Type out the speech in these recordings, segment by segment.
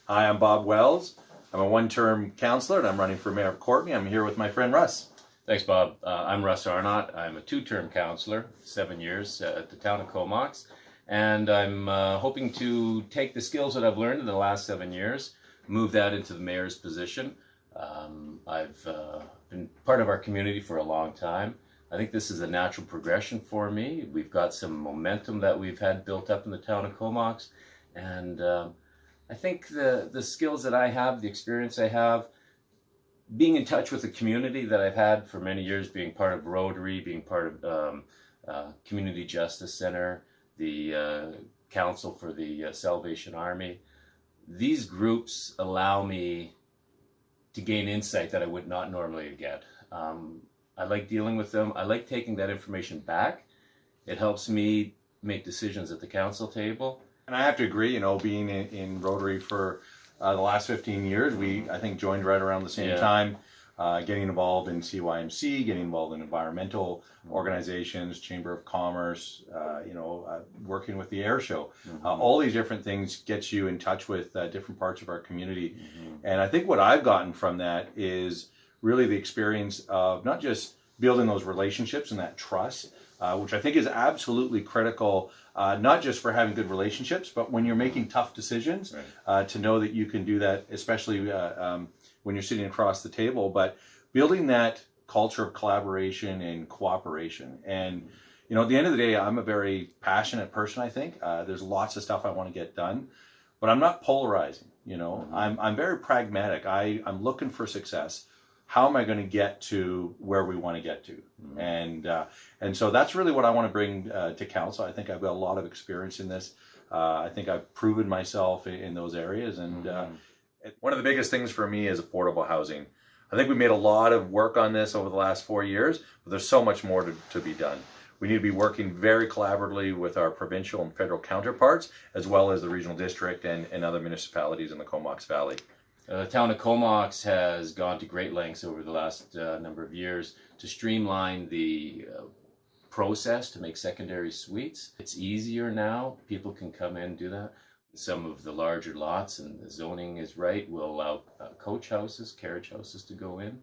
Hi, I'm Bob Wells. I'm a one-term councillor and I'm running for Mayor of Courtenay. I'm here with my friend Russ. Thanks, Bob. I'm Russ Arnott. I'm a two-term councillor, 7 years at the town of Comox, and I'm hoping to take the skills that I've learned in the last 7 years, move that into the mayor's position. I've been part of our community for a long time. I think this is a natural progression for me. We've got some momentum that we've had built up in the town of Comox, and I think the skills that I have, the experience I have, being in touch with the community that I've had for many years, being part of Rotary, being part of Community Justice Center, the Council for the Salvation Army, these groups allow me to gain insight that I would not normally get. I like dealing with them. I like taking that information back. It helps me make decisions at the council table. And I have to agree, being in Rotary for the last 15 years, we, I think, joined right around the same time, getting involved in CYMC, getting involved in environmental organizations, Chamber of Commerce, working with the air show. All these different things get you in touch with different parts of our community. And I think what I've gotten from that is really the experience of not just building those relationships and that trust, which I think is absolutely critical, not just for having good relationships, but when you're making tough decisions, to know that you can do that, especially when you're sitting across the table, but building that culture of collaboration and cooperation. And, at the end of the day, I'm a very passionate person, I think. There's lots of stuff I want to get done, but I'm not polarizing, I'm very pragmatic. I'm looking for success. How am I going to get to where we want to get to? And so that's really what I want to bring to council. I think I've got a lot of experience in this. I think I've proven myself in those areas. And one of the biggest things for me is affordable housing. I think we made a lot of work on this over the last 4 years, but there's so much more to be done. We need to be working very collaboratively with our provincial and federal counterparts, as well as the regional district and other municipalities in the Comox Valley. The town of Comox has gone to great lengths over the last number of years to streamline the process to make secondary suites. It's easier now. People can come in and do that. Some of the larger lots, and the zoning is right, will allow coach houses, carriage houses to go in.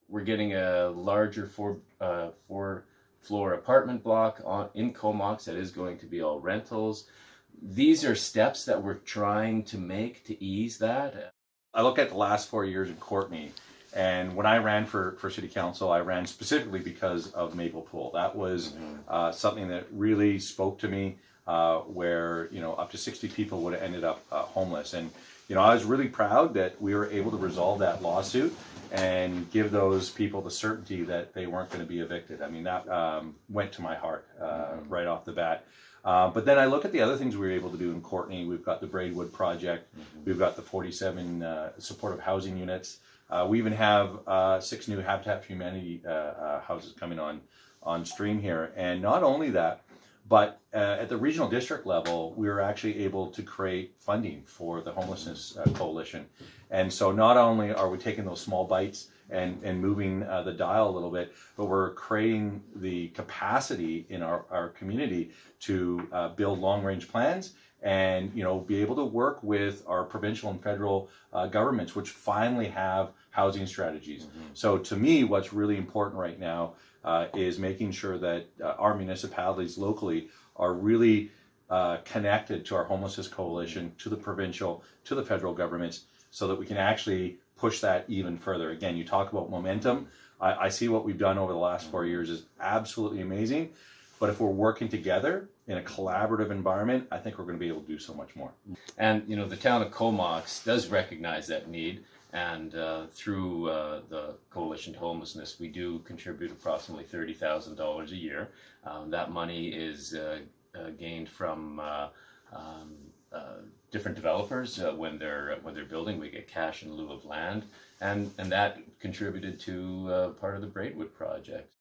We're getting a larger four-floor apartment block in Comox that is going to be all rentals. These are steps that we're trying to make to ease that. I look at the last 4 years in Courtenay, and when I ran for city council, I ran specifically because of Maple Pool. That was something that really spoke to me, where up to 60 people would have ended up homeless. And I was really proud that we were able to resolve that lawsuit and give those people the certainty that they weren't going to be evicted. I mean, that went to my heart right off the bat. But then I look at the other things we were able to do in Courtenay. We've got the Braidwood project. We've got the 47 supportive housing units. We even have 6 new Habitat for Humanity houses coming on stream here. And not only that, but at the regional district level, we were actually able to create funding for the Homelessness Coalition. And so not only are we taking those small bites and moving the dial a little bit, but we're creating the capacity in our community to build long-range plans and be able to work with our provincial and federal governments, which finally have housing strategies. So to me, what's really important right now is making sure that our municipalities locally are really connected to our Homelessness Coalition, to the provincial, to the federal governments, so that we can actually push that even further. Again, you talk about momentum. I see what we've done over the last 4 years is absolutely amazing. But if we're working together in a collaborative environment, I think we're going to be able to do so much more. And, the town of Comox does recognize that need. And through the Coalition to Homelessness, we do contribute approximately $30,000 a year. That money is gained from different developers when they're building. We get cash in lieu of land, and that contributed to part of the Braidwood project.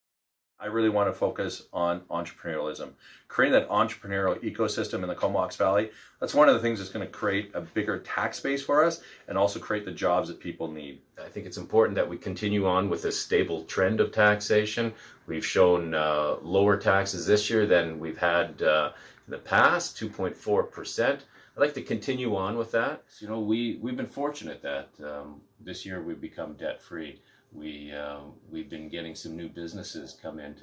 I really want to focus on entrepreneurialism, creating that entrepreneurial ecosystem in the Comox Valley. That's one of the things that's going to create a bigger tax base for us and also create the jobs that people need. I think it's important that we continue on with a stable trend of taxation. We've shown lower taxes this year than we've had in the past, 2.4%. I'd like to continue on with that. You know, we've been fortunate that this year we've become debt free. We've been getting some new businesses come in.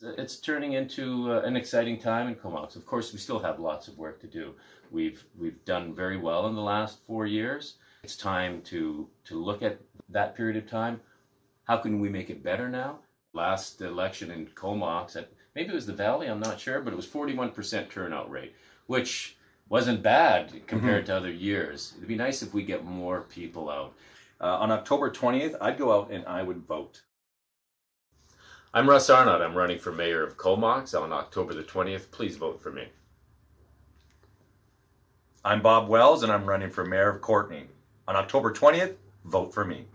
It's turning into an exciting time in Comox. Of course, we still have lots of work to do. We've done very well in the last 4 years. It's time to look at that period of time. How can we make it better now? Last election in Comox, maybe it was the Valley, I'm not sure, but it was 41% turnout rate, which wasn't bad compared to other years. It'd be nice if we get more people out. On October 20th, I'd go out and I would vote. I'm Russ Arnott. I'm running for Mayor of Comox on October the 20th. Please vote for me. I'm Bob Wells and I'm running for Mayor of Courtenay. On October 20th, vote for me.